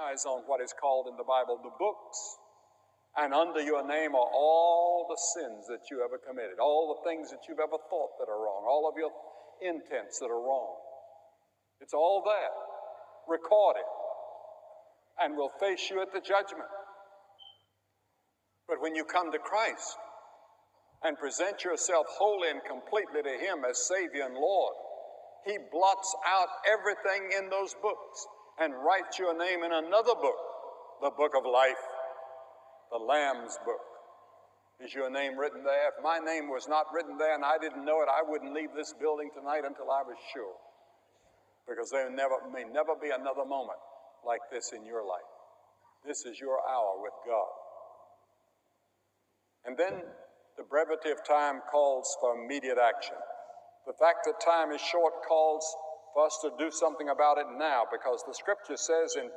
eyes on what is called in the Bible the books. And under your name are all the sins that you ever committed, all the things that you've ever thought that are wrong, all of your intents that are wrong. It's all there, recorded, and will face you at the judgment. But when you come to Christ and present yourself wholly and completely to Him as Savior and Lord, He blots out everything in those books and writes your name in another book, the book of life, the Lamb's book. Is your name written there? If my name was not written there and I didn't know it, I wouldn't leave this building tonight until I was sure. Because there may never be another moment like this in your life. This is your hour with God. And then the brevity of time calls for immediate action. The fact that time is short calls for us to do something about it now, because the scripture says in